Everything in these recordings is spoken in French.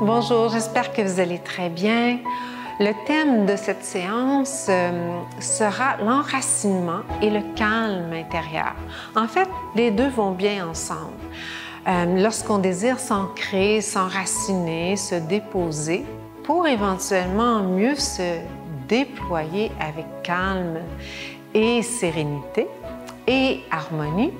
Bonjour, j'espère que vous allez très bien. Le thème de cette séance sera l'enracinement et le calme intérieur. En fait, les deux vont bien ensemble. Lorsqu'on désire s'ancrer, s'enraciner, se déposer, pour éventuellement mieux se déployer avec calme et sérénité et harmonie,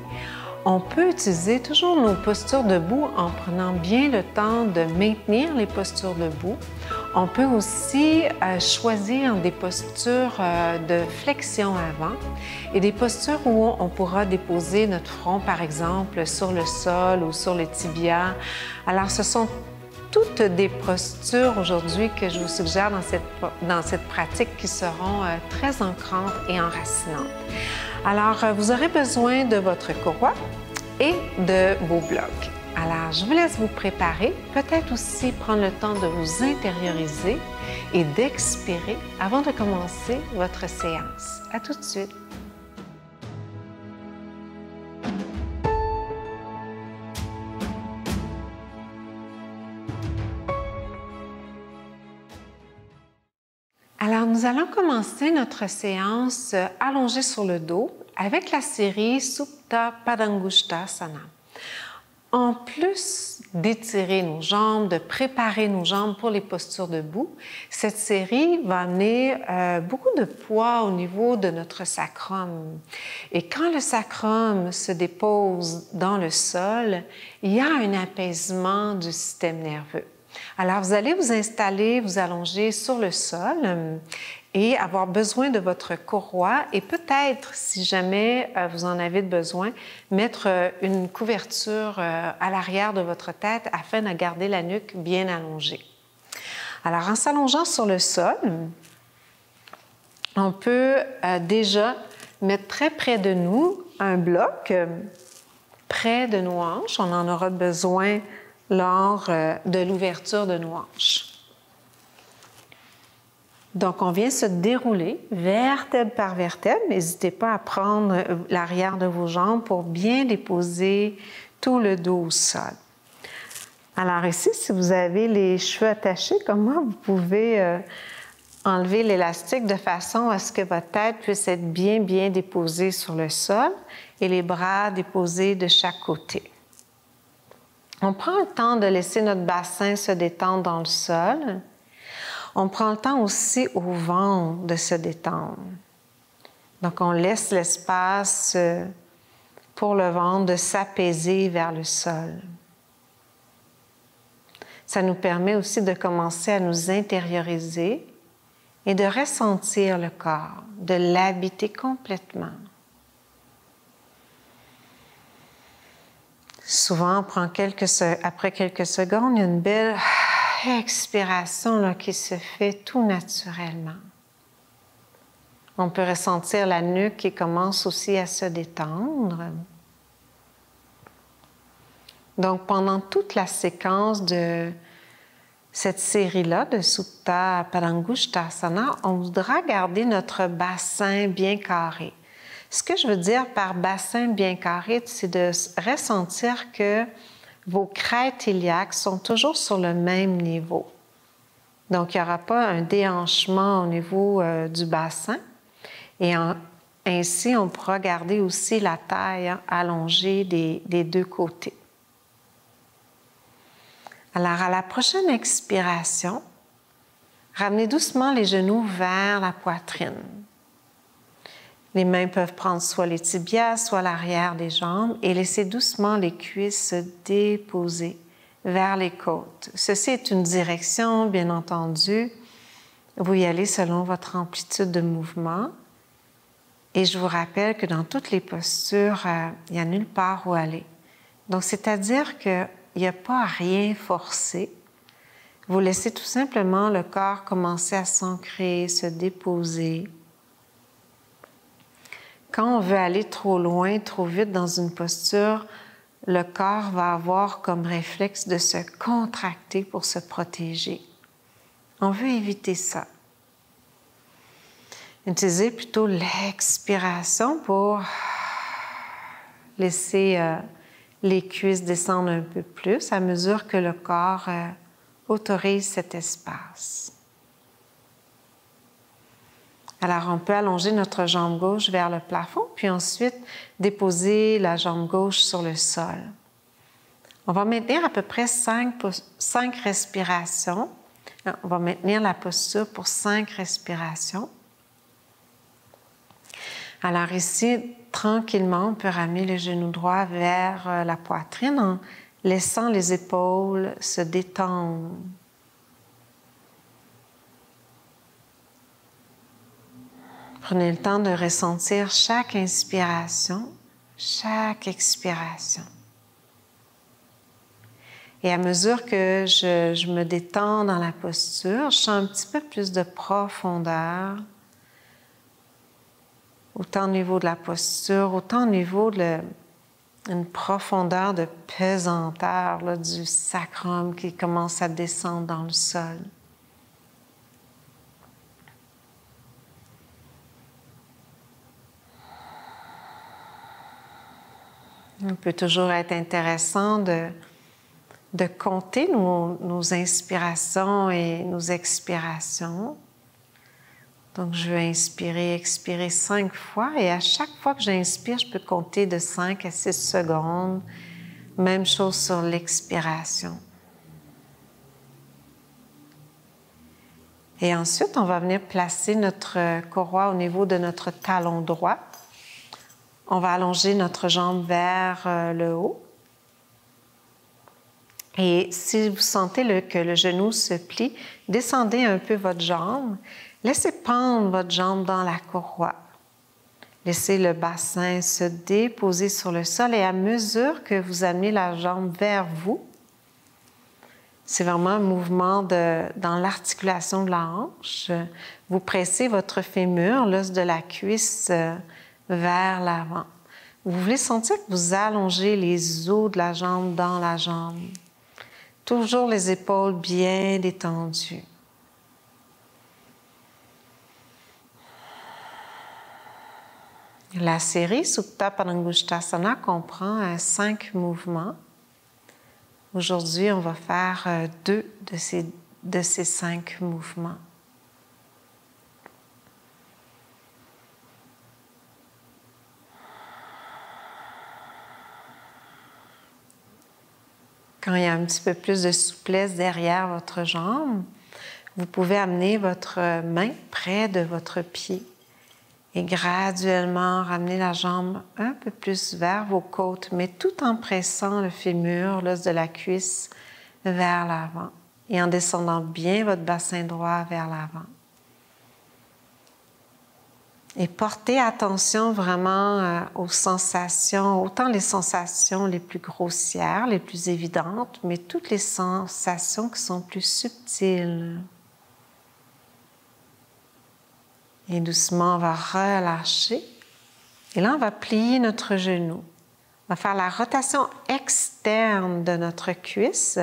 on peut utiliser toujours nos postures debout en prenant bien le temps de maintenir les postures debout. On peut aussi choisir des postures de flexion avant et des postures où on pourra déposer notre front, par exemple, sur le sol ou sur le tibia. Alors, ce sont toutes des postures aujourd'hui que je vous suggère dans cette pratique qui seront très ancrantes et enracinantes. Alors, vous aurez besoin de votre courroie et de vos blocs. Alors, je vous laisse vous préparer, peut-être aussi prendre le temps de vous intérioriser et d'expirer avant de commencer votre séance. À tout de suite. Alors, nous allons commencer notre séance allongée sur le dos avec la série Supta Padangusthasana. En plus d'étirer nos jambes, de préparer nos jambes pour les postures debout, cette série va amener beaucoup de poids au niveau de notre sacrum. Et quand le sacrum se dépose dans le sol, il y a un apaisement du système nerveux. Alors, vous allez vous installer, vous allonger sur le sol et avoir besoin de votre courroie et peut-être, si jamais vous en avez besoin, mettre une couverture à l'arrière de votre tête afin de garder la nuque bien allongée. Alors, en s'allongeant sur le sol, on peut déjà mettre très près de nous un bloc près de nos hanches. On en aura besoin lors de l'ouverture de nos hanches. Donc, on vient se dérouler vertèbre par vertèbre. N'hésitez pas à prendre l'arrière de vos jambes pour bien déposer tout le dos au sol. Alors ici, si vous avez les cheveux attachés comme moi, vous pouvez enlever l'élastique de façon à ce que votre tête puisse être bien déposée sur le sol et les bras déposés de chaque côté. On prend le temps de laisser notre bassin se détendre dans le sol. On prend le temps aussi au ventre de se détendre. Donc, on laisse l'espace pour le ventre de s'apaiser vers le sol. Ça nous permet aussi de commencer à nous intérioriser et de ressentir le corps, de l'habiter complètement. Souvent, on prend après quelques secondes, il y a une belle expiration là, qui se fait tout naturellement. On peut ressentir la nuque qui commence aussi à se détendre. Donc, pendant toute la séquence de cette série-là de Supta Padangusthasana, on voudra garder notre bassin bien carré. Ce que je veux dire par bassin bien carré, c'est de ressentir que vos crêtes iliaques sont toujours sur le même niveau. Donc, il n'y aura pas un déhanchement au niveau du bassin. Et ainsi, on pourra garder aussi la taille allongée des deux côtés. Alors, à la prochaine expiration, ramenez doucement les genoux vers la poitrine. Les mains peuvent prendre soit les tibias, soit l'arrière des jambes et laisser doucement les cuisses se déposer vers les côtes. Ceci est une direction, bien entendu. Vous y allez selon votre amplitude de mouvement. Et je vous rappelle que dans toutes les postures, il n'y a nulle part où aller. Donc, c'est-à-dire qu'il n'y a pas à rien forcer. Vous laissez tout simplement le corps commencer à s'ancrer, se déposer. Quand on veut aller trop loin, trop vite dans une posture, le corps va avoir comme réflexe de se contracter pour se protéger. On veut éviter ça. Utilisez plutôt l'expiration pour laisser les cuisses descendre un peu plus à mesure que le corps autorise cet espace. Alors, on peut allonger notre jambe gauche vers le plafond, puis ensuite déposer la jambe gauche sur le sol. On va maintenir à peu près 5 respirations. On va maintenir la posture pour 5 respirations. Alors ici, tranquillement, on peut ramener le genou droit vers la poitrine en laissant les épaules se détendre. Prenez le temps de ressentir chaque inspiration, chaque expiration. Et à mesure que je me détends dans la posture, je sens un petit peu plus de profondeur, autant au niveau de la posture, autant au niveau d'une profondeur de pesanteur là, du sacrum qui commence à descendre dans le sol. Il peut toujours être intéressant de compter nos inspirations et nos expirations. Donc, je veux inspirer, expirer 5 fois et à chaque fois que j'inspire, je peux compter de 5 à 6 secondes. Même chose sur l'expiration. Et ensuite, on va venir placer notre courroie au niveau de notre talon droit. On va allonger notre jambe vers le haut. Et si vous sentez que le genou se plie, descendez un peu votre jambe. Laissez pendre votre jambe dans la courroie. Laissez le bassin se déposer sur le sol et à mesure que vous amenez la jambe vers vous, c'est vraiment un mouvement dans l'articulation de la hanche. Vous pressez votre fémur, l'os de la cuisse, vers l'avant. Vous voulez sentir que vous allongez les os de la jambe dans la jambe. Toujours les épaules bien détendues. La série Supta Padangusthasana comprend 5 mouvements. Aujourd'hui, on va faire 2 de ces 5 mouvements. Quand il y a un petit peu plus de souplesse derrière votre jambe, vous pouvez amener votre main près de votre pied et graduellement ramener la jambe un peu plus vers vos côtes, mais tout en pressant le fémur, l'os de la cuisse, vers l'avant et en descendant bien votre bassin droit vers l'avant. Et portez attention vraiment aux sensations, autant les sensations les plus grossières, les plus évidentes, mais toutes les sensations qui sont plus subtiles. Et doucement, on va relâcher. Et là, on va plier notre genou. On va faire la rotation externe de notre cuisse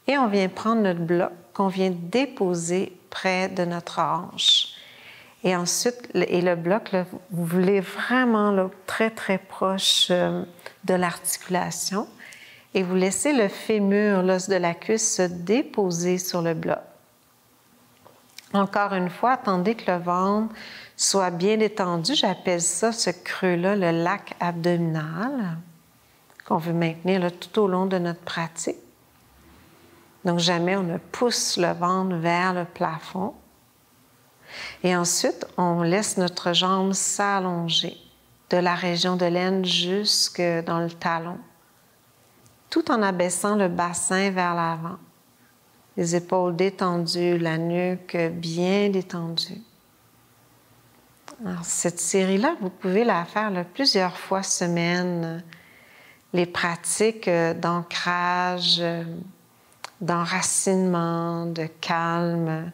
et on vient prendre notre bloc qu'on vient déposer près de notre hanche. Et ensuite, le bloc, là, vous voulez vraiment là, très, très proche de l'articulation. Et vous laissez le fémur, l'os de la cuisse, se déposer sur le bloc. Encore une fois, attendez que le ventre soit bien détendu. J'appelle ça, ce creux-là, le lac abdominal, qu'on veut maintenir là, tout au long de notre pratique. Donc, jamais on ne pousse le ventre vers le plafond. Et ensuite, on laisse notre jambe s'allonger de la région de l'aine jusque dans le talon, tout en abaissant le bassin vers l'avant. Les épaules détendues, la nuque bien détendue. Alors, cette série-là, vous pouvez la faire là, plusieurs fois semaine. Les pratiques d'ancrage, d'enracinement, de calme,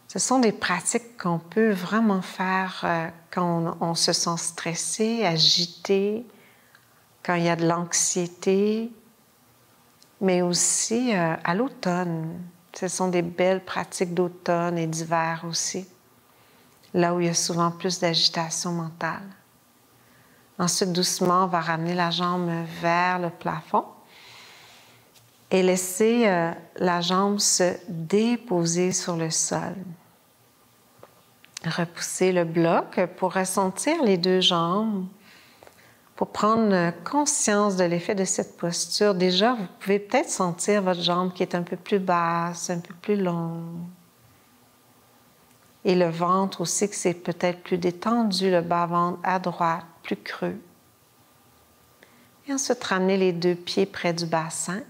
ce sont des pratiques qu'on peut vraiment faire quand on se sent stressé, agité, quand il y a de l'anxiété, mais aussi à l'automne. Ce sont des belles pratiques d'automne et d'hiver aussi, là où il y a souvent plus d'agitation mentale. Ensuite, doucement, on va ramener la jambe vers le plafond Et laissez la jambe se déposer sur le sol. Repoussez le bloc pour ressentir les deux jambes, pour prendre conscience de l'effet de cette posture. Déjà, vous pouvez peut-être sentir votre jambe qui est un peu plus basse, un peu plus longue. Et le ventre aussi, que c'est peut-être plus détendu, le bas-ventre à droite, plus creux. Et ensuite, ramenez les deux pieds près du bassin.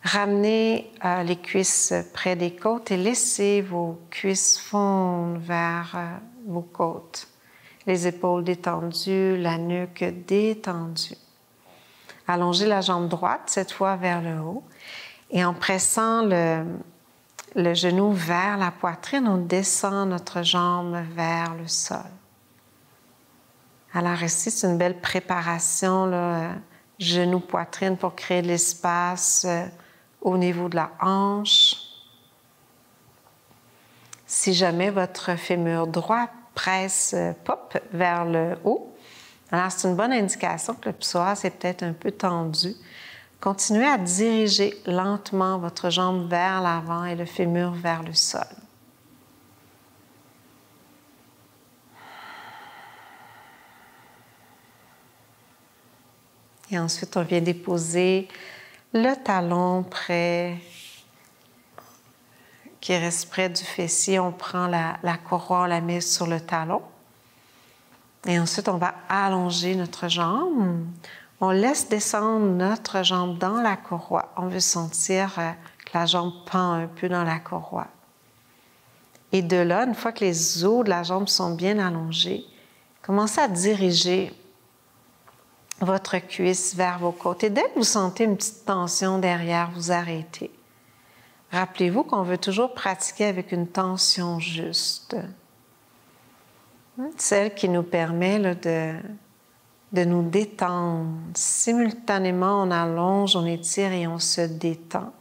Ramenez les cuisses près des côtes et laissez vos cuisses fondre vers vos côtes. Les épaules détendues, la nuque détendue. Allongez la jambe droite, cette fois vers le haut. Et en pressant le genou vers la poitrine, on descend notre jambe vers le sol. Alors ici, c'est une belle préparation, là, genou-poitrine pour créer de l'espace au niveau de la hanche. Si jamais votre fémur droit presse, pop vers le haut, alors c'est une bonne indication que le psoas est peut-être un peu tendu. Continuez à diriger lentement votre jambe vers l'avant et le fémur vers le sol. Et ensuite, on vient déposer le talon qui reste près du fessier. On prend la courroie, on la met sur le talon. Et ensuite, on va allonger notre jambe. On laisse descendre notre jambe dans la courroie. On veut sentir que la jambe pend un peu dans la courroie. Et de là, une fois que les os de la jambe sont bien allongés, commencez à diriger votre cuisse vers vos côtes. Et dès que vous sentez une petite tension derrière, vous arrêtez. Rappelez-vous qu'on veut toujours pratiquer avec une tension juste. Celle qui nous permet là, de nous détendre. Simultanément, on allonge, on étire et on se détend,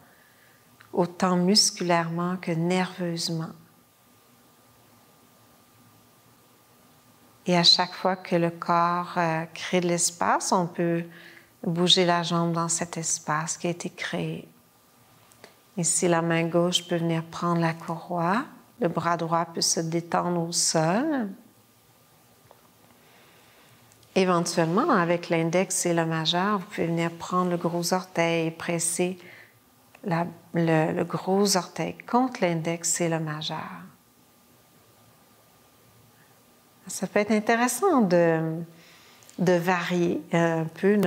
autant musculairement que nerveusement. Et à chaque fois que le corps crée de l'espace, on peut bouger la jambe dans cet espace qui a été créé. Ici, la main gauche peut venir prendre la courroie, le bras droit peut se détendre au sol. Éventuellement, avec l'index et le majeur, vous pouvez venir prendre le gros orteil et presser le gros orteil contre l'index et le majeur. Ça peut être intéressant de varier un peu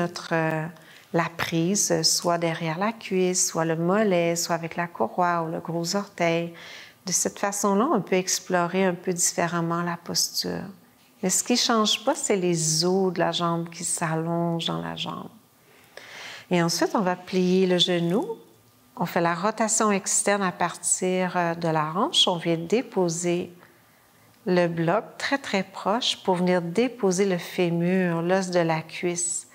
la prise, soit derrière la cuisse, soit le mollet, soit avec la courroie ou le gros orteil. De cette façon-là, on peut explorer un peu différemment la posture. Mais ce qui ne change pas, c'est les os de la jambe qui s'allongent dans la jambe. Et ensuite, on va plier le genou. On fait la rotation externe à partir de la hanche. On vient déposer le bloc très, très proche pour venir déposer le fémur, l'os de la cuisse.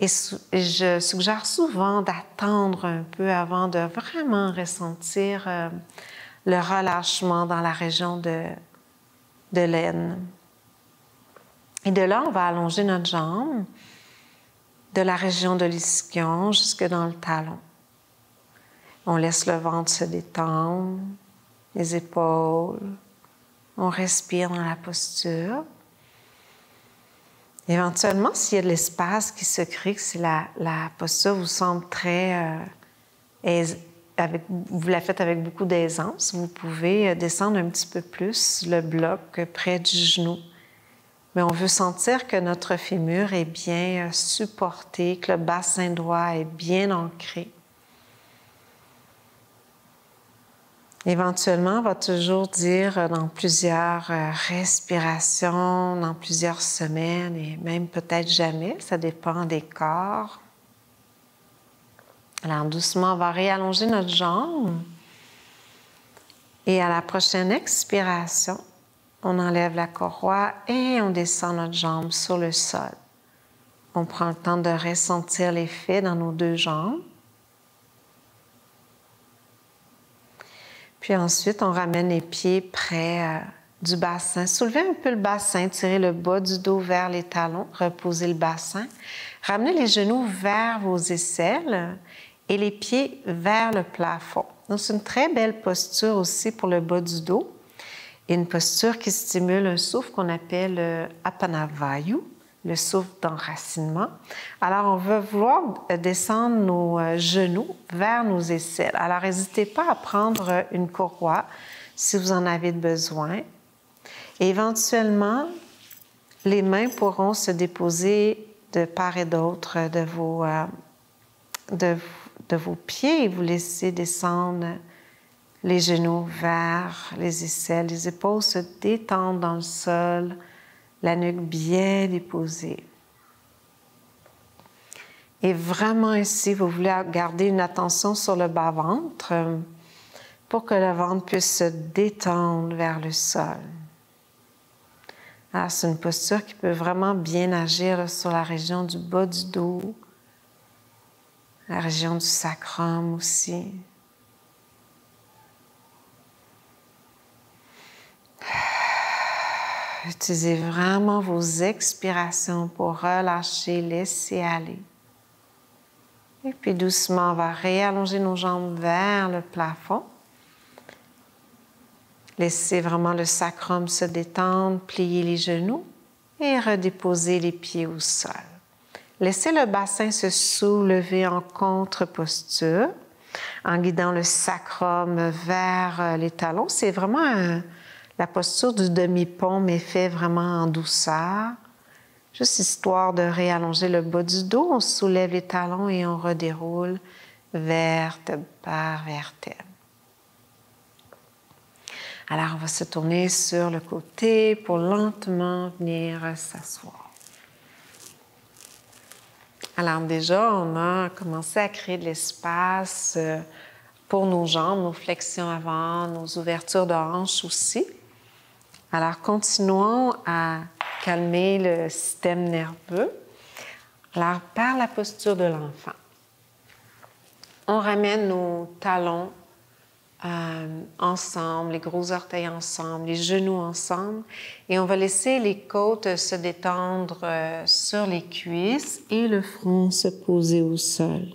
Et je suggère souvent d'attendre un peu avant de vraiment ressentir le relâchement dans la région de l'aine. Et de là, on va allonger notre jambe de la région de l'ischion jusque dans le talon. On laisse le ventre se détendre, les épaules. On respire dans la posture. Éventuellement, s'il y a de l'espace qui se crée, que si la posture vous semble très vous la faites avec beaucoup d'aisance, vous pouvez descendre un petit peu plus le bloc près du genou. Mais on veut sentir que notre fémur est bien supporté, que le bassin droit est bien ancré. Éventuellement, on va toujours dire dans plusieurs respirations, dans plusieurs semaines et même peut-être jamais, ça dépend des corps. Alors doucement, on va réallonger notre jambe et à la prochaine expiration, on enlève la courroie et on descend notre jambe sur le sol. On prend le temps de ressentir l'effet dans nos deux jambes. Puis ensuite, on ramène les pieds près du bassin. Soulevez un peu le bassin, tirez le bas du dos vers les talons, reposez le bassin. Ramenez les genoux vers vos aisselles et les pieds vers le plafond. Donc, c'est une très belle posture aussi pour le bas du dos et une posture qui stimule un souffle qu'on appelle Apanavayu, le souffle d'enracinement. Alors, on va vouloir descendre nos genoux vers nos aisselles. Alors, n'hésitez pas à prendre une courroie si vous en avez besoin. Et éventuellement, les mains pourront se déposer de part et d'autre de vos pieds et vous laisser descendre les genoux vers les aisselles. Les épaules se détendent dans le sol, la nuque bien déposée. Et vraiment ici, vous voulez garder une attention sur le bas-ventre pour que le ventre puisse se détendre vers le sol. Alors, c'est une posture qui peut vraiment bien agir sur la région du bas du dos, la région du sacrum aussi. Utilisez vraiment vos expirations pour relâcher, laisser aller. Et puis doucement, on va réallonger nos jambes vers le plafond. Laissez vraiment le sacrum se détendre, plier les genoux et redéposer les pieds au sol. Laissez le bassin se soulever en contre-posture en guidant le sacrum vers les talons. C'est vraiment la posture du demi-pont, mais fait vraiment en douceur. Juste histoire de réallonger le bas du dos, on soulève les talons et on redéroule vertèbre par vertèbre. Alors, on va se tourner sur le côté pour lentement venir s'asseoir. Alors déjà, on a commencé à créer de l'espace pour nos jambes, nos flexions avant, nos ouvertures de hanches aussi. Alors, continuons à calmer le système nerveux. Alors, par la posture de l'enfant, on ramène nos talons ensemble, les gros orteils ensemble, les genoux ensemble, et on va laisser les côtes se détendre sur les cuisses et le front se poser au sol.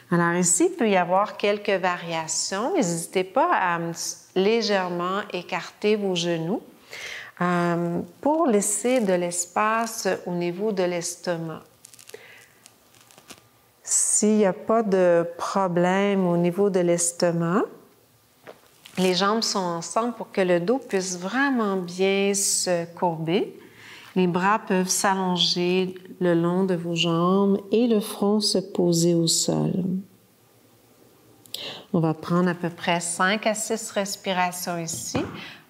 Alors ici, il peut y avoir quelques variations. N'hésitez pas à légèrement écarter vos genoux pour laisser de l'espace au niveau de l'estomac. S'il n'y a pas de problème au niveau de l'estomac, les jambes sont ensemble pour que le dos puisse vraiment bien se courber. Les bras peuvent s'allonger le long de vos jambes et le front se poser au sol. On va prendre à peu près 5 à 6 respirations ici.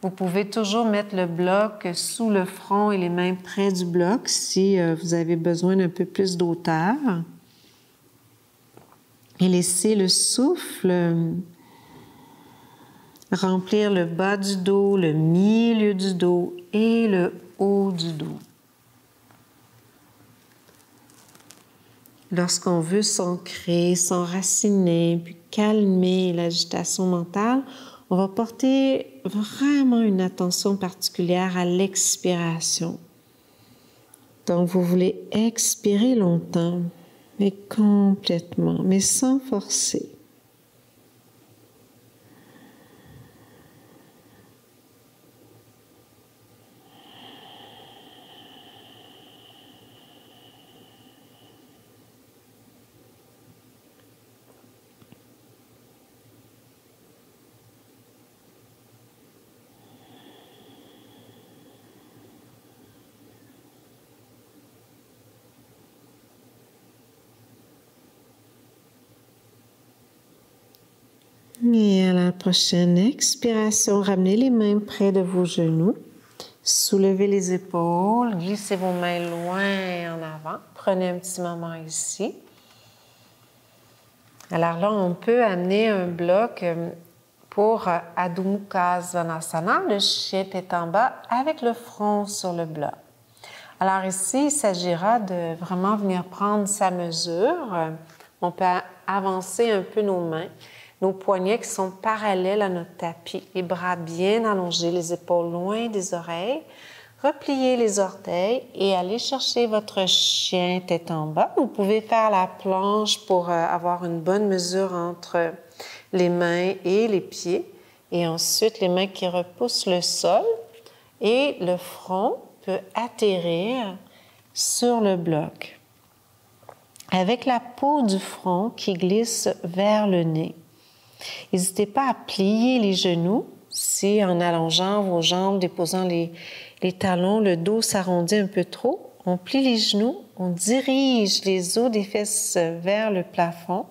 Vous pouvez toujours mettre le bloc sous le front et les mains près du bloc si vous avez besoin d'un peu plus d'auteur. Et laissez le souffle remplir le bas du dos, le milieu du dos et le haut du dos. Lorsqu'on veut s'ancrer, s'enraciner, puis calmer l'agitation mentale, on va porter vraiment une attention particulière à l'expiration. Donc, vous voulez expirer longtemps, mais complètement, mais sans forcer. Et à la prochaine expiration, ramenez les mains près de vos genoux. Soulevez les épaules, glissez vos mains loin en avant. Prenez un petit moment ici. Alors là, on peut amener un bloc pour Adho Mukha Svanasana, le chien tête en bas, avec le front sur le bloc. Alors ici, il s'agira de vraiment venir prendre sa mesure. On peut avancer un peu nos mains. Nos poignets qui sont parallèles à notre tapis, les bras bien allongés, les épaules loin des oreilles. repliez les orteils et allez chercher votre chien tête en bas. Vous pouvez faire la planche pour avoir une bonne mesure entre les mains et les pieds. Et ensuite, les mains qui repoussent le sol et le front peut atterrir sur le bloc avec la peau du front qui glisse vers le nez. N'hésitez pas à plier les genoux si en allongeant vos jambes, déposant les talons, le dos s'arrondit un peu trop. On plie les genoux, on dirige les os des fesses vers le plafond.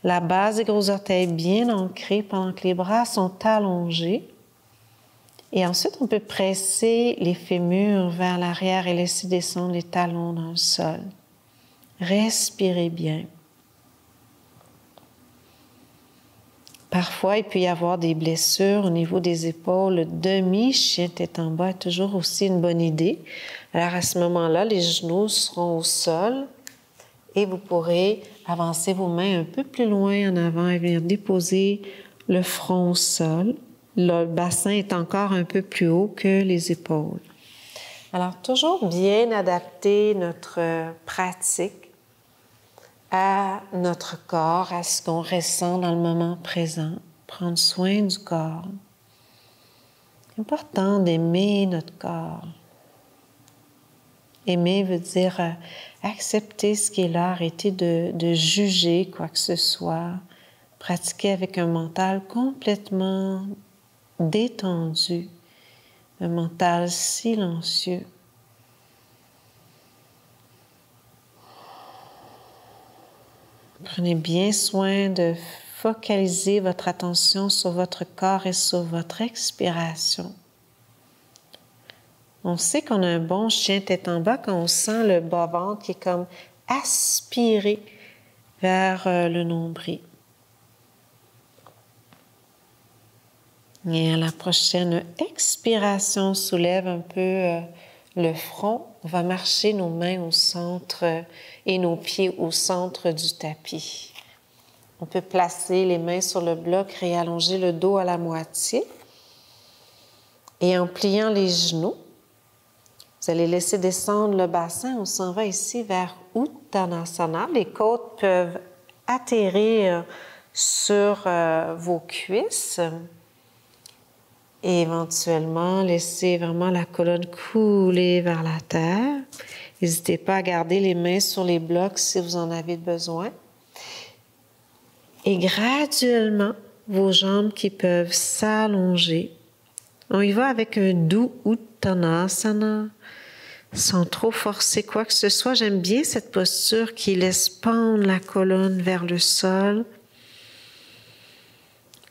La base des gros orteils bien ancrée pendant que les bras sont allongés. Et ensuite, on peut presser les fémurs vers l'arrière et laisser descendre les talons dans le sol. Respirez bien. Parfois, il peut y avoir des blessures au niveau des épaules. Le demi-chien tête en bas est toujours aussi une bonne idée. Alors, à ce moment-là, les genoux seront au sol et vous pourrez avancer vos mains un peu plus loin en avant et venir déposer le front au sol. Le bassin est encore un peu plus haut que les épaules. Alors, toujours bien adapter notre pratique à notre corps, à ce qu'on ressent dans le moment présent. Prendre soin du corps. C'est important d'aimer notre corps. Aimer veut dire accepter ce qui est là, arrêter de juger quoi que ce soit. Pratiquer avec un mental complètement détendu, un mental silencieux. Prenez bien soin de focaliser votre attention sur votre corps et sur votre expiration. On sait qu'on a un bon chien tête en bas quand on sent le bas-ventre qui est comme aspiré vers le nombril. Et à la prochaine expiration, on soulève un peu le front. On va marcher nos mains au centre et nos pieds au centre du tapis. On peut placer les mains sur le bloc, réallonger le dos à la moitié. Et en pliant les genoux, vous allez laisser descendre le bassin. On s'en va ici vers Uttanasana. Les côtes peuvent atterrir sur vos cuisses. Et éventuellement, laissez vraiment la colonne couler vers la terre. N'hésitez pas à garder les mains sur les blocs si vous en avez besoin. Et graduellement, vos jambes qui peuvent s'allonger. On y va avec un doux Uttanasana, sans trop forcer quoi que ce soit. J'aime bien cette posture qui laisse pendre la colonne vers le sol,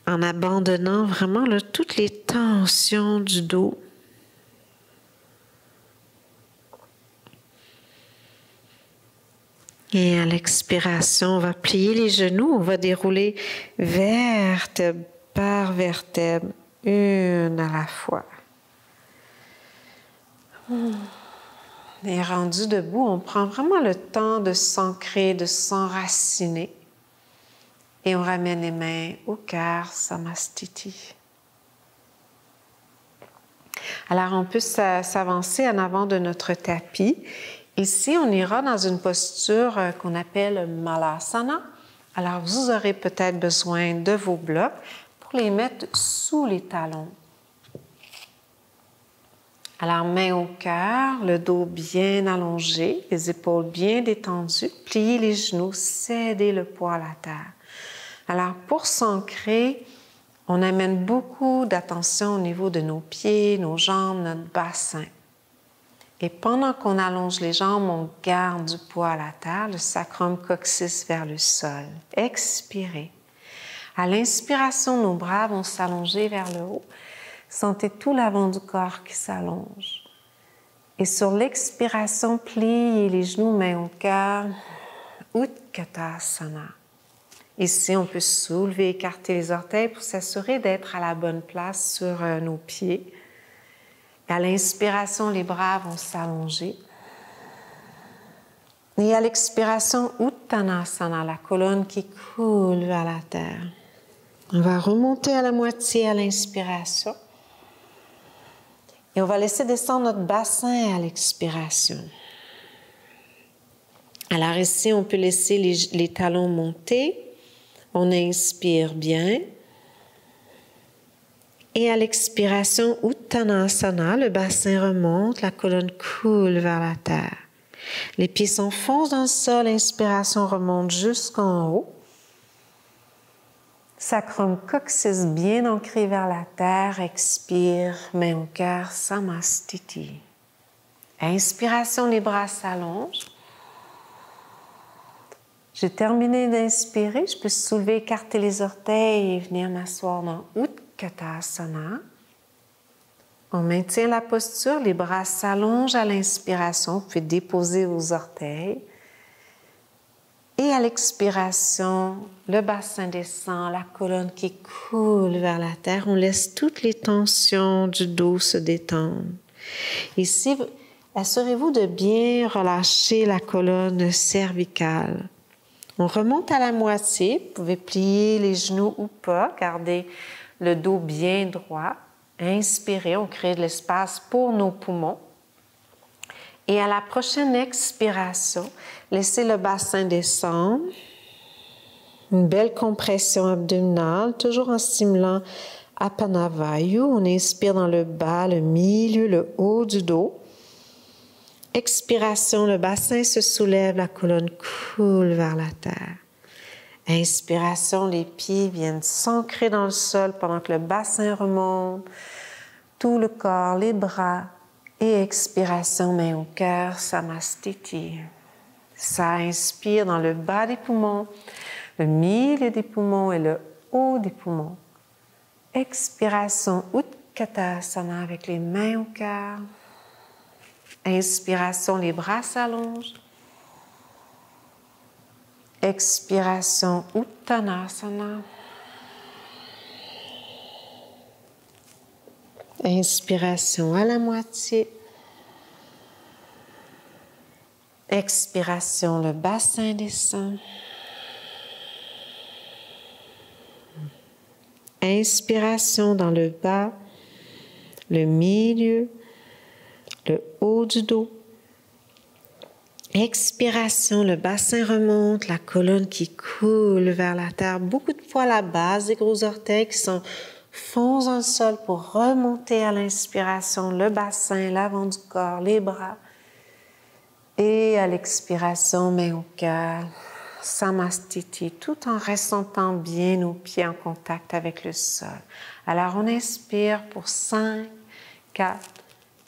en abandonnant vraiment là, toutes les tensions du dos. Et à l'expiration, on va plier les genoux, on va dérouler vertèbre par vertèbre, une à la fois. Et rendu debout, on prend vraiment le temps de s'ancrer, de s'enraciner. Et on ramène les mains au cœur, Samastiti. Alors, on peut s'avancer en avant de notre tapis. Ici, on ira dans une posture qu'on appelle Malasana. Alors, vous aurez peut-être besoin de vos blocs pour les mettre sous les talons. Alors, main au cœur, le dos bien allongé, les épaules bien détendues. Pliez les genoux, cédez le poids à la terre. Alors, pour s'ancrer, on amène beaucoup d'attention au niveau de nos pieds, nos jambes, notre bassin. Et pendant qu'on allonge les jambes, on garde du poids à la terre, le sacrum coccyx vers le sol. Expirez. À l'inspiration, nos bras vont s'allonger vers le haut. Sentez tout l'avant du corps qui s'allonge. Et sur l'expiration, pliez les genoux, mains au cœur. Utkatasana. Ici, on peut soulever, écarter les orteils pour s'assurer d'être à la bonne place sur nos pieds. Et à l'inspiration, les bras vont s'allonger. Et à l'expiration, Uttanasana, la colonne qui coule vers la terre. On va remonter à la moitié à l'inspiration. Et on va laisser descendre notre bassin à l'expiration. Alors ici, on peut laisser les talons monter. On inspire bien. Et à l'expiration, Uttanasana, le bassin remonte, la colonne coule vers la terre. Les pieds s'enfoncent dans le sol, l'inspiration remonte jusqu'en haut. Sacrum coccyx bien ancré vers la terre, expire, main au cœur, Samastiti. Inspiration, les bras s'allongent. J'ai terminé d'inspirer, je peux soulever, écarter les orteils et venir m'asseoir dans Utkatasana. On maintient la posture, les bras s'allongent à l'inspiration, vous pouvez déposer vos orteils. Et à l'expiration, le bassin descend, la colonne qui coule vers la terre. On laisse toutes les tensions du dos se détendre. Ici, assurez-vous de bien relâcher la colonne cervicale. On remonte à la moitié. Vous pouvez plier les genoux ou pas. Gardez le dos bien droit. Inspirez, on crée de l'espace pour nos poumons. Et à la prochaine expiration, laissez le bassin descendre. Une belle compression abdominale, toujours en stimulant Apanavayu. On inspire dans le bas, le milieu, le haut du dos. Expiration, le bassin se soulève, la colonne coule vers la terre. Inspiration, les pieds viennent s'ancrer dans le sol pendant que le bassin remonte. Tout le corps, les bras. Et expiration, main au cœur, Samastiti. Ça inspire dans le bas des poumons, le milieu des poumons et le haut des poumons. Expiration, Utkatasana avec les mains au cœur. Inspiration, les bras s'allongent. Expiration, Uttanasana. Inspiration à la moitié. Expiration, le bassin descend. Inspiration dans le bas, le milieu, le haut du dos. Expiration, le bassin remonte, la colonne qui coule vers la terre. Beaucoup de fois la base des gros orteils qui sont fonce dans le sol pour remonter à l'inspiration, le bassin, l'avant du corps, les bras. Et à l'expiration, main au cœur, Samastiti, tout en ressentant bien nos pieds en contact avec le sol. Alors, on inspire pour 5, 4,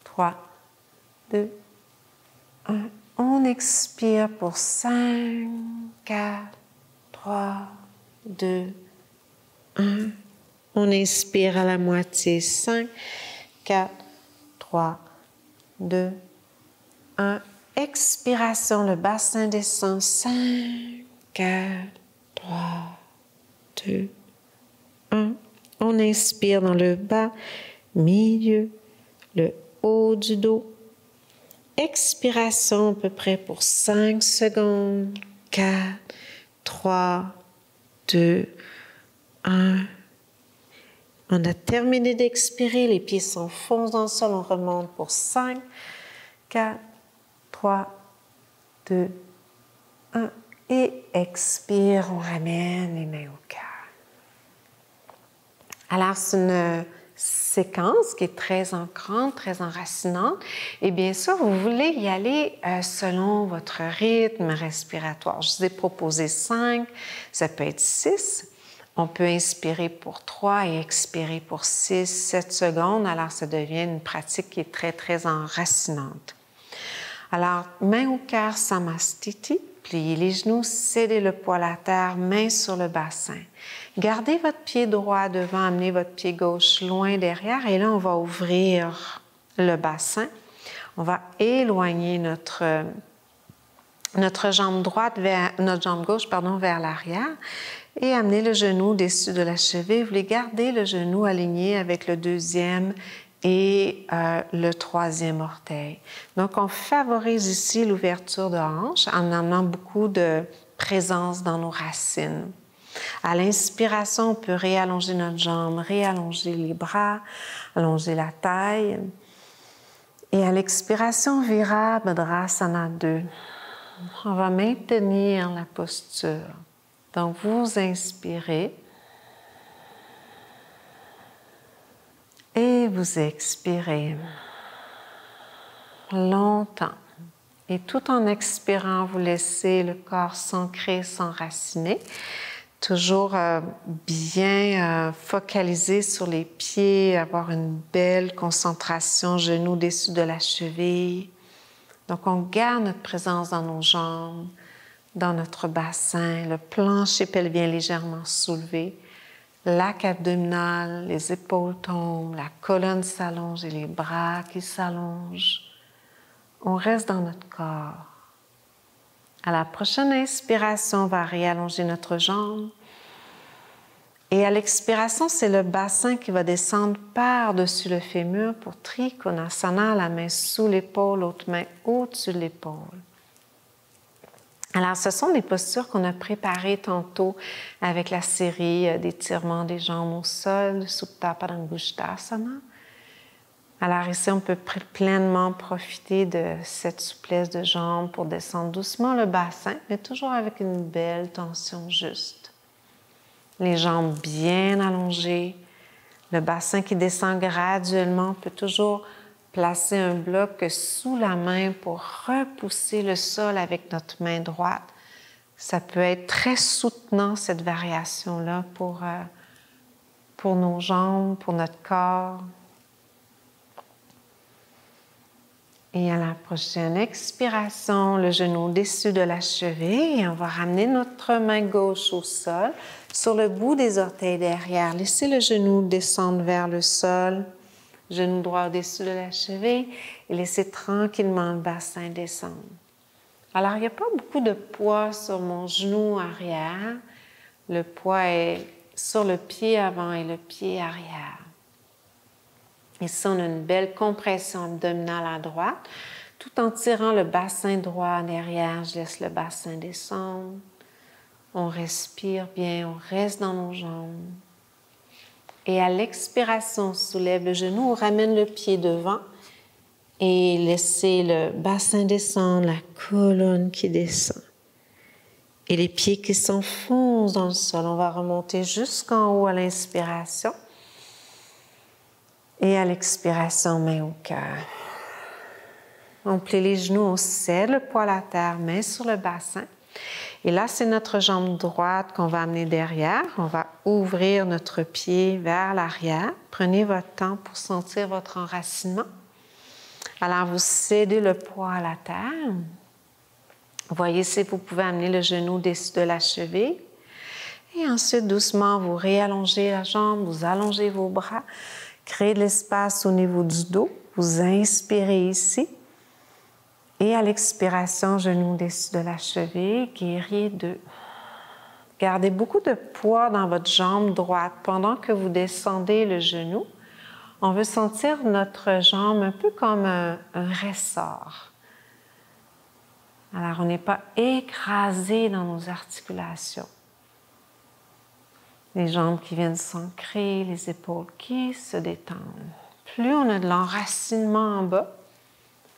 3, 2, 1. On expire pour 5, 4, 3, 2, 1. On inspire à la moitié. 5, 4, 3, 2, 1. Expiration, le bassin descend. 5, 4, 3, 2, 1. On inspire dans le bas, milieu, le haut du dos. Expiration à peu près pour 5 secondes. 4, 3, 2, 1. On a terminé d'expirer, les pieds s'enfoncent dans le sol, on remonte pour 5, 4, 3, 2, 1. Et expire, on ramène les mains au cœur. Alors, c'est une séquence qui est très ancrante, très enracinante. Et bien sûr, vous voulez y aller selon votre rythme respiratoire. Je vous ai proposé 5, ça peut être 6. On peut inspirer pour 3 et expirer pour 6, 7 secondes. Alors, ça devient une pratique qui est très, très enracinante. Alors, main au cœur, Samastiti. Pliez les genoux, cédez le poids à la terre, main sur le bassin. Gardez votre pied droit devant, amenez votre pied gauche loin derrière. Et là, on va ouvrir le bassin. On va éloigner notre jambe droite vers notre jambe gauche, vers l'arrière. Et amenez le genou au-dessus de la cheville. Vous voulez garder le genou aligné avec le deuxième et le troisième orteil. Donc, on favorise ici l'ouverture de hanche en amenant beaucoup de présence dans nos racines. À l'inspiration, on peut réallonger notre jambe, réallonger les bras, allonger la taille. Et à l'expiration, Virabhadrasana 2. On va maintenir la posture. Donc, vous inspirez et vous expirez longtemps. Et tout en expirant, vous laissez le corps s'ancrer, s'enraciner. Toujours bien focaliser sur les pieds, avoir une belle concentration, genoux dessus de la cheville. Donc, on garde notre présence dans nos jambes, dans notre bassin, le plancher pelvien légèrement soulevé, l'arc abdominal, les épaules tombent, la colonne s'allonge et les bras qui s'allongent. On reste dans notre corps. À la prochaine inspiration, on va réallonger notre jambe. Et à l'expiration, c'est le bassin qui va descendre par-dessus le fémur pour Trikonasana, la main sous l'épaule, l'autre main au-dessus de l'épaule. Alors, ce sont des postures qu'on a préparées tantôt avec la série d'étirements des jambes au sol, Supta Padangusthasana. Alors ici, on peut pleinement profiter de cette souplesse de jambes pour descendre doucement le bassin, mais toujours avec une belle tension juste. Les jambes bien allongées, le bassin qui descend graduellement. On peut toujours placer un bloc sous la main pour repousser le sol avec notre main droite. Ça peut être très soutenant, cette variation-là, pour nos jambes, pour notre corps. Et à la prochaine expiration, le genou au-dessus de la cheville. Et on va ramener notre main gauche au sol, sur le bout des orteils derrière. Laissez le genou descendre vers le sol, genou droit au-dessus de la cheville et laissez tranquillement le bassin descendre. Alors, il n'y a pas beaucoup de poids sur mon genou arrière. Le poids est sur le pied avant et le pied arrière. Ici, on a une belle compression abdominale à droite. Tout en tirant le bassin droit en arrière, je laisse le bassin descendre. On respire bien, on reste dans nos jambes. Et à l'expiration, on soulève le genou, on ramène le pied devant et laissez le bassin descendre, la colonne qui descend. Et les pieds qui s'enfoncent dans le sol. On va remonter jusqu'en haut à l'inspiration. Et à l'expiration, main au cœur. On plie les genoux, on serre le poids à la terre, main sur le bassin. Et là, c'est notre jambe droite qu'on va amener derrière. On va ouvrir notre pied vers l'arrière. Prenez votre temps pour sentir votre enracinement. Alors, vous cédez le poids à la terre. Voyez si vous pouvez amener le genou au-dessus de la cheville. Et ensuite, doucement, vous réallongez la jambe, vous allongez vos bras. Créez de l'espace au niveau du dos. Vous inspirez ici. Et à l'expiration, genou au-dessus de la cheville, guerrier 2. Gardez beaucoup de poids dans votre jambe droite pendant que vous descendez le genou. On veut sentir notre jambe un peu comme un ressort. Alors, on n'est pas écrasé dans nos articulations. Les jambes qui viennent s'ancrer, les épaules qui se détendent. Plus on a de l'enracinement en bas,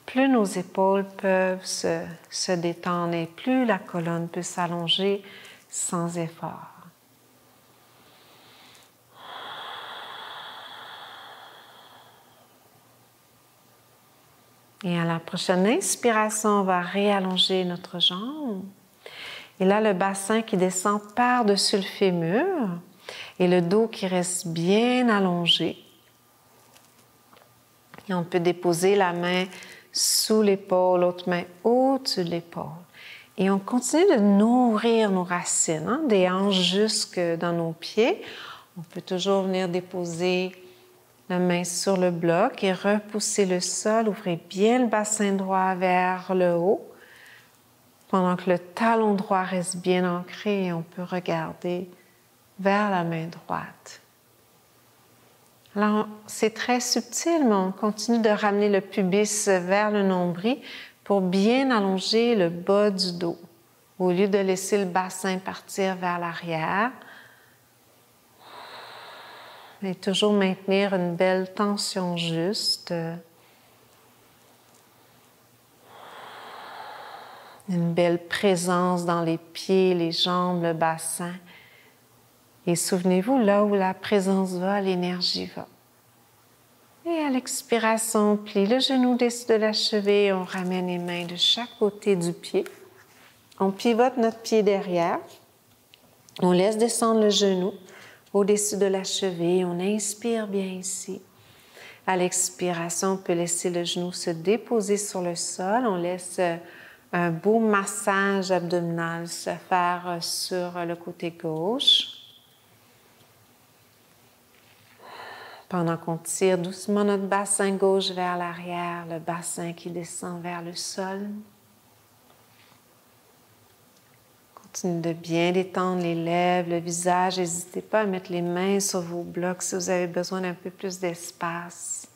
plus nos épaules peuvent se détendre et plus la colonne peut s'allonger sans effort. Et à la prochaine inspiration, on va réallonger notre jambe. Et là, le bassin qui descend par-dessus le fémur et le dos qui reste bien allongé. Et on peut déposer la main sous l'épaule, l'autre main au-dessus de l'épaule. Et on continue de nourrir nos racines, des hanches jusque dans nos pieds. On peut toujours venir déposer la main sur le bloc et repousser le sol. Ouvrez bien le bassin droit vers le haut. Pendant que le talon droit reste bien ancré, on peut regarder vers la main droite. Alors, c'est très subtil, mais on continue de ramener le pubis vers le nombril pour bien allonger le bas du dos. Au lieu de laisser le bassin partir vers l'arrière, et toujours maintenir une belle tension juste. Une belle présence dans les pieds, les jambes, le bassin. Et souvenez-vous, là où la présence va, l'énergie va. Et à l'expiration, on plie le genou au-dessus de la cheville, on ramène les mains de chaque côté du pied. On pivote notre pied derrière. On laisse descendre le genou au-dessus de la cheville. On inspire bien ici. À l'expiration, on peut laisser le genou se déposer sur le sol. On laisse un beau massage abdominal se faire sur le côté gauche. Pendant qu'on tire doucement notre bassin gauche vers l'arrière, le bassin qui descend vers le sol. Continuez de bien détendre les lèvres, le visage. N'hésitez pas à mettre les mains sur vos blocs si vous avez besoin d'un peu plus d'espace.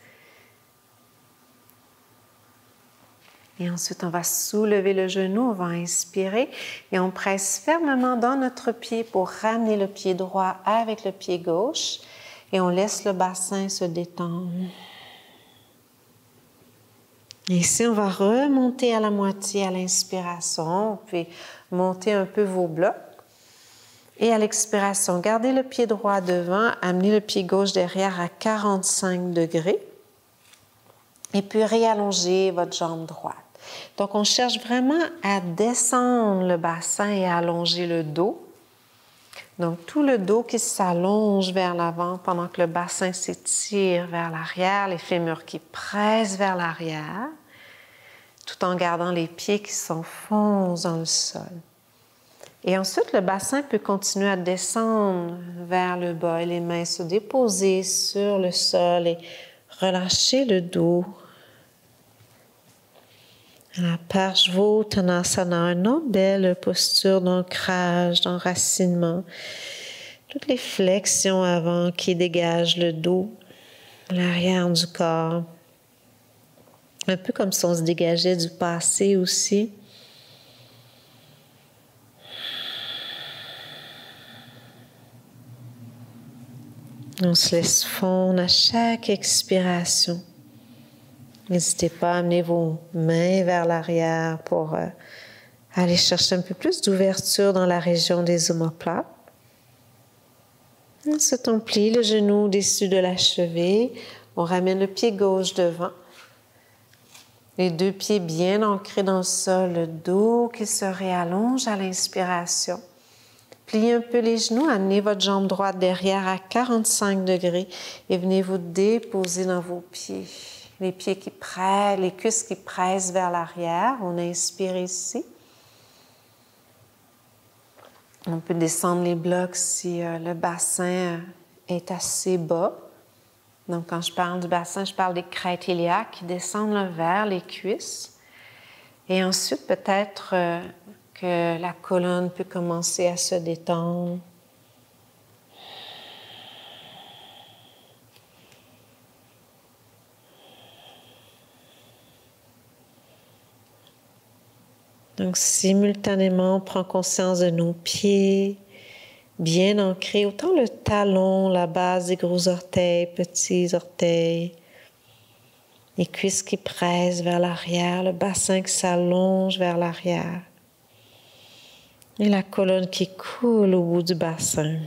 Et ensuite, on va soulever le genou, on va inspirer et on presse fermement dans notre pied pour ramener le pied droit avec le pied gauche. Et on laisse le bassin se détendre. Et ici, on va remonter à la moitié à l'inspiration. Vous pouvez monter un peu vos blocs. Et à l'expiration, gardez le pied droit devant, amenez le pied gauche derrière à 45 degrés. Et puis réallongez votre jambe droite. Donc, on cherche vraiment à descendre le bassin et à allonger le dos. Donc, tout le dos qui s'allonge vers l'avant pendant que le bassin s'étire vers l'arrière, les fémurs qui pressent vers l'arrière, tout en gardant les pieds qui s'enfoncent dans le sol. Et ensuite, le bassin peut continuer à descendre vers le bas et les mains se déposer sur le sol et relâcher le dos. La Parshvottanasana, une autre belle posture d'ancrage, d'enracinement. Toutes les flexions avant qui dégagent le dos, l'arrière du corps. Un peu comme si on se dégageait du passé aussi. On se laisse fondre à chaque expiration. N'hésitez pas à amener vos mains vers l'arrière pour aller chercher un peu plus d'ouverture dans la région des omoplates. Ensuite, on plie le genou au-dessus de la cheville. On ramène le pied gauche devant. Les deux pieds bien ancrés dans le sol, le dos qui se réallonge à l'inspiration. Pliez un peu les genoux, amenez votre jambe droite derrière à 45 degrés et venez vous déposer dans vos pieds. Les pieds qui pressent, les cuisses qui pressent vers l'arrière. On inspire ici. On peut descendre les blocs si le bassin est assez bas. Donc, quand je parle du bassin, je parle des crêtes iliaques qui descendent vers les cuisses. Et ensuite, peut-être que la colonne peut commencer à se détendre. Donc, simultanément, on prend conscience de nos pieds, bien ancrés, autant le talon, la base des gros orteils, petits orteils, les cuisses qui pressent vers l'arrière, le bassin qui s'allonge vers l'arrière et la colonne qui coule au bout du bassin.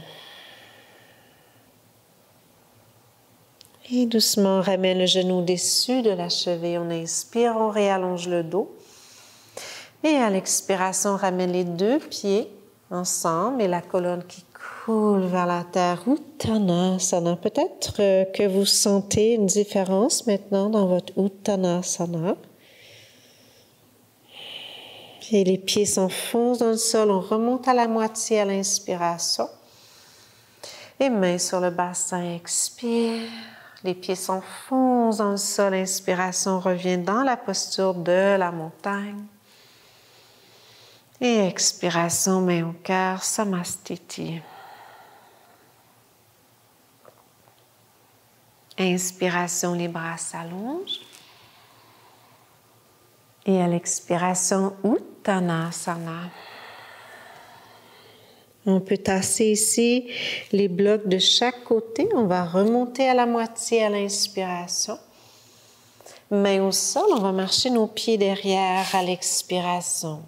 Et doucement, on ramène le genou au-dessus de la cheville. On inspire, on réallonge le dos. Et à l'expiration, on ramène les deux pieds ensemble et la colonne qui coule vers la terre. Uttanasana. Peut-être que vous sentez une différence maintenant dans votre Uttanasana. Et les pieds s'enfoncent dans le sol. On remonte à la moitié à l'inspiration. Et mains sur le bassin, expire. Les pieds s'enfoncent dans le sol. Inspiration, revient dans la posture de la montagne. Et expiration, main au cœur, Samastiti. Inspiration, les bras s'allongent. Et à l'expiration, Uttanasana. On peut tasser ici les blocs de chaque côté. On va remonter à la moitié à l'inspiration. Main au sol, on va marcher nos pieds derrière à l'expiration.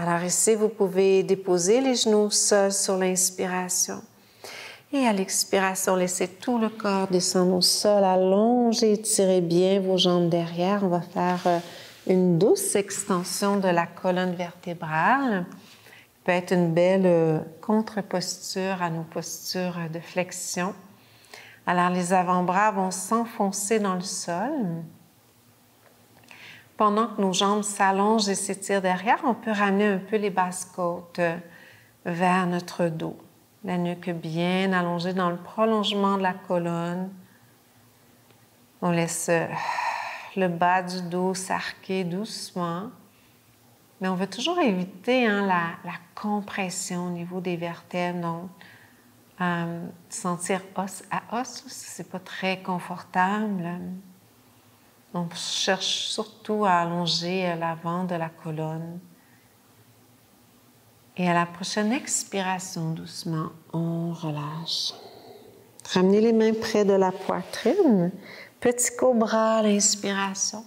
Alors ici, vous pouvez déposer les genoux au sol sur l'inspiration. Et à l'expiration, laissez tout le corps descendre au sol. Allongez, étirez bien vos jambes derrière. On va faire une douce extension de la colonne vertébrale. Ça peut être une belle contre-posture à nos postures de flexion. Alors, les avant-bras vont s'enfoncer dans le sol. Pendant que nos jambes s'allongent et s'étirent derrière, on peut ramener un peu les basses-côtes vers notre dos. La nuque bien allongée dans le prolongement de la colonne. On laisse le bas du dos s'arquer doucement. Mais on veut toujours éviter la compression au niveau des vertèbres. Donc, sentir os à os, c'est pas très confortable. On cherche surtout à allonger l'avant de la colonne. Et à la prochaine expiration, doucement, on relâche. Ramenez les mains près de la poitrine. Petit cobra à l'inspiration.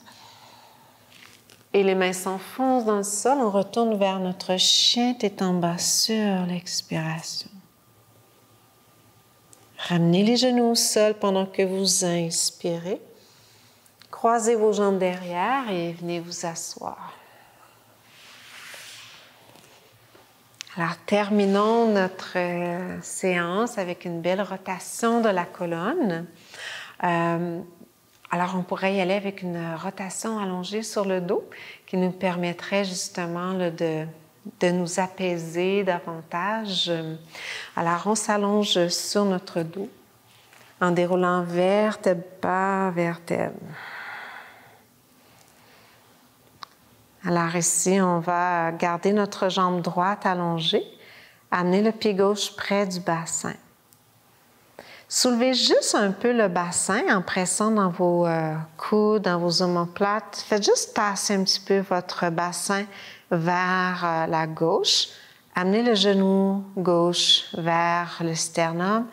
Et les mains s'enfoncent dans le sol. On retourne vers notre chien tête en bas sur l'expiration. Ramenez les genoux au sol pendant que vous inspirez. Croisez vos jambes derrière et venez vous asseoir. Alors, terminons notre séance avec une belle rotation de la colonne. Alors, on pourrait y aller avec une rotation allongée sur le dos qui nous permettrait justement de nous apaiser davantage. Alors, on s'allonge sur notre dos en déroulant vertèbre par vertèbre. Alors ici, on va garder notre jambe droite allongée, amener le pied gauche près du bassin. Soulevez juste un peu le bassin en pressant dans vos coudes, dans vos omoplates. Faites juste passer un petit peu votre bassin vers la gauche. Amenez le genou gauche vers le sternum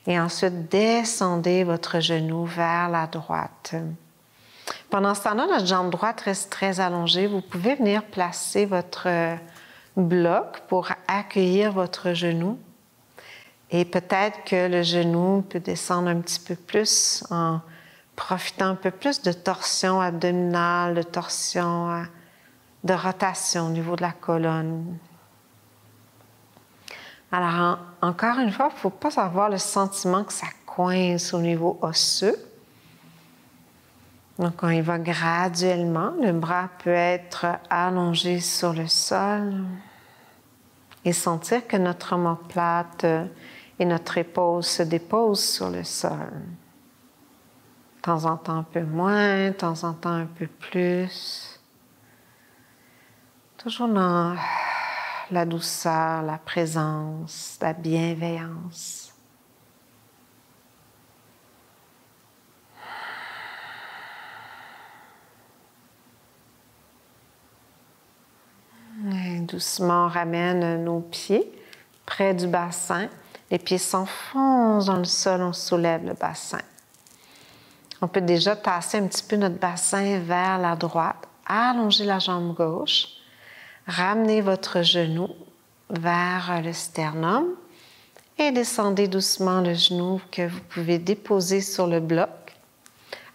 et ensuite descendez votre genou vers la droite. Pendant ce temps-là, notre jambe droite reste très allongée. Vous pouvez venir placer votre bloc pour accueillir votre genou. Et peut-être que le genou peut descendre un petit peu plus en profitant un peu plus de torsion abdominale, de torsion, de rotation au niveau de la colonne. Alors, encore une fois, il ne faut pas avoir le sentiment que ça coince au niveau osseux. Donc, on y va graduellement. Le bras peut être allongé sur le sol et sentir que notre omoplate et notre épaule se déposent sur le sol. De temps en temps un peu moins, de temps en temps un peu plus. Toujours dans la douceur, la présence, la bienveillance. Et doucement, on ramène nos pieds près du bassin. Les pieds s'enfoncent dans le sol, on soulève le bassin. On peut déjà tasser un petit peu notre bassin vers la droite, allonger la jambe gauche, ramenez votre genou vers le sternum et descendez doucement le genou que vous pouvez déposer sur le bloc.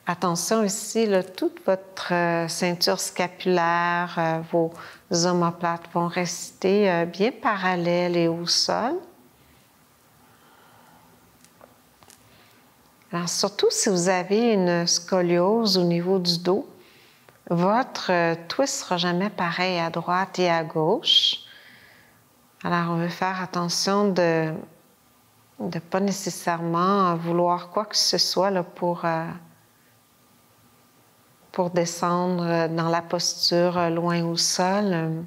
Attention ici, là, toute votre ceinture scapulaire, vos omoplates vont rester bien parallèles et au sol. Alors, surtout si vous avez une scoliose au niveau du dos, votre twist ne sera jamais pareil à droite et à gauche. Alors, on veut faire attention de ne pas nécessairement vouloir quoi que ce soit là, pour descendre dans la posture loin au sol.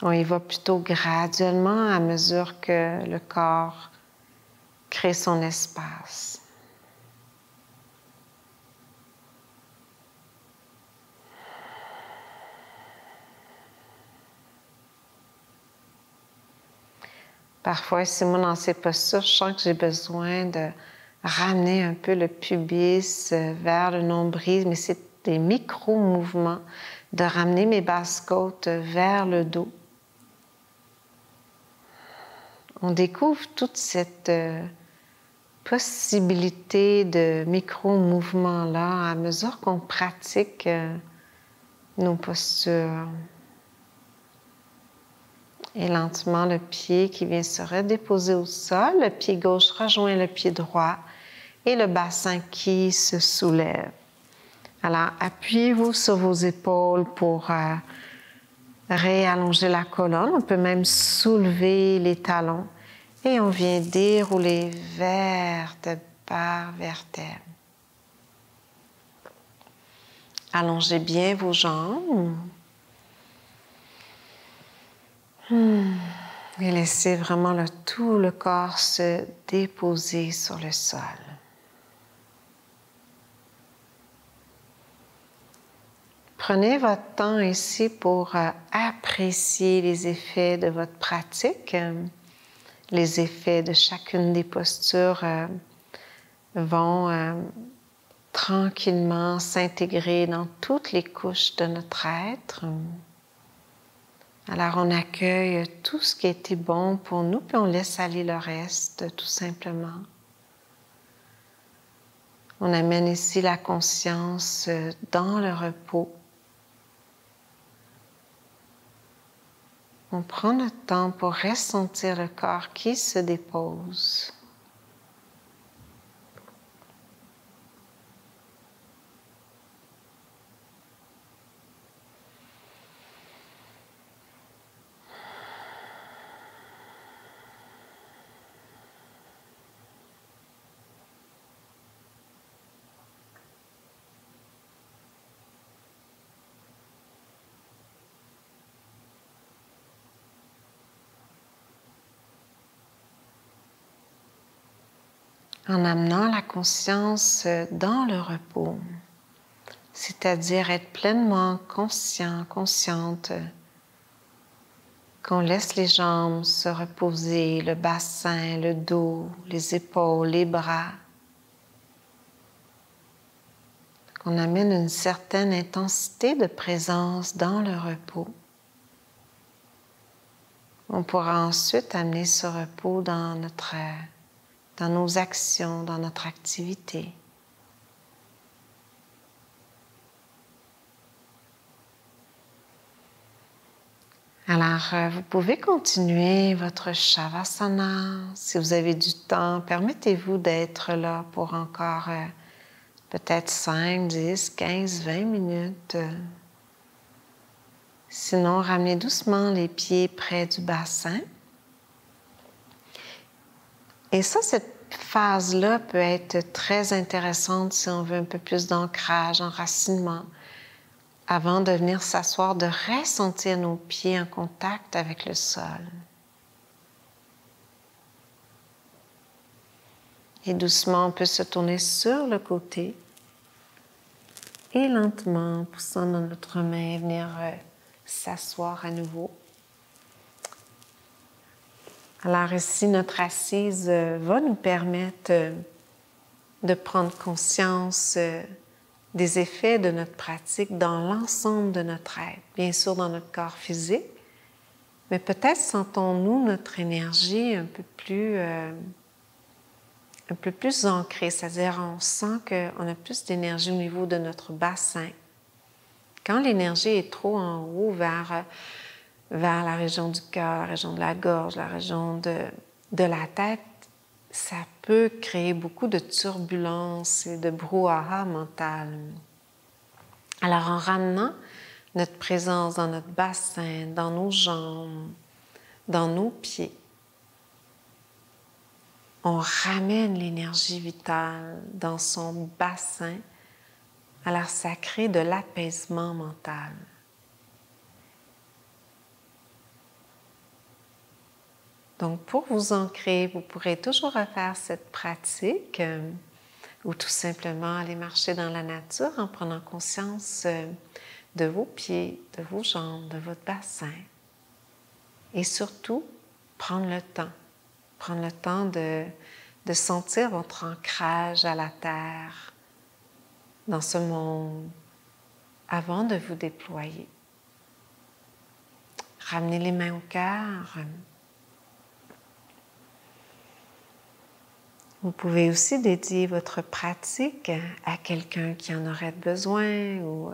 On y va plutôt graduellement à mesure que le corps crée son espace. Parfois, si moi, dans ces postures, je sens que j'ai besoin de ramener un peu le pubis vers le nombril, mais c'est des micro-mouvements, de ramener mes basses-côtes vers le dos. on découvre toute cette possibilité de micro-mouvements-là à mesure qu'on pratique nos postures. Et lentement, le pied qui vient se redéposer au sol, le pied gauche rejoint le pied droit et le bassin qui se soulève. Alors, appuyez-vous sur vos épaules pour réallonger la colonne. On peut même soulever les talons et on vient dérouler vertèbre par vertèbre. Allongez bien vos jambes. Et laissez vraiment tout le corps se déposer sur le sol. Prenez votre temps ici pour apprécier les effets de votre pratique. Les effets de chacune des postures vont tranquillement s'intégrer dans toutes les couches de notre être. Alors, on accueille tout ce qui a été bon pour nous, puis on laisse aller le reste, tout simplement. On amène ici la conscience dans le repos. On prend notre temps pour ressentir le corps qui se dépose. En amenant la conscience dans le repos, c'est-à-dire être pleinement conscient, consciente, qu'on laisse les jambes se reposer, le bassin, le dos, les épaules, les bras, qu'on amène une certaine intensité de présence dans le repos. On pourra ensuite amener ce repos dans nos actions, dans notre activité. Alors, vous pouvez continuer votre Shavasana. Si vous avez du temps, permettez-vous d'être là pour encore peut-être 5, 10, 15, 20 minutes. Sinon, ramenez doucement les pieds près du bassin. Et ça, cette phase-là peut être très intéressante si on veut un peu plus d'ancrage, enracinement, avant de venir s'asseoir, de ressentir nos pieds en contact avec le sol. Et doucement, on peut se tourner sur le côté et lentement, poussant dans notre main, venir s'asseoir à nouveau. Alors ici, notre assise va nous permettre de prendre conscience des effets de notre pratique dans l'ensemble de notre être. Bien sûr, dans notre corps physique, mais peut-être sentons-nous notre énergie un peu plus ancrée, c'est-à-dire on sent qu'on a plus d'énergie au niveau de notre bassin. Quand l'énergie est trop en haut vers la région du cœur, la région de la gorge, la région de la tête, ça peut créer beaucoup de turbulences et de brouhaha mental. Alors, en ramenant notre présence dans notre bassin, dans nos jambes, dans nos pieds, on ramène l'énergie vitale dans son bassin. Alors, ça crée de l'apaisement mental. Donc, pour vous ancrer, vous pourrez toujours refaire cette pratique ou tout simplement aller marcher dans la nature en prenant conscience de vos pieds, de vos jambes, de votre bassin. Et surtout, prendre le temps de sentir votre ancrage à la terre, dans ce monde, avant de vous déployer. Ramenez les mains au cœur. Vous pouvez aussi dédier votre pratique à quelqu'un qui en aurait besoin ou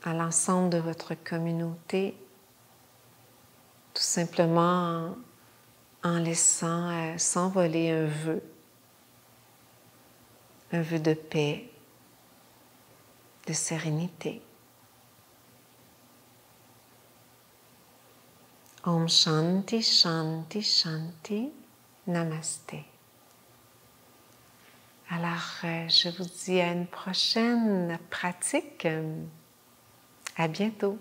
à l'ensemble de votre communauté, tout simplement en laissant s'envoler un vœu de paix, de sérénité. Om Shanti, Shanti, Shanti, Namaste. Alors, je vous dis à une prochaine pratique. À bientôt.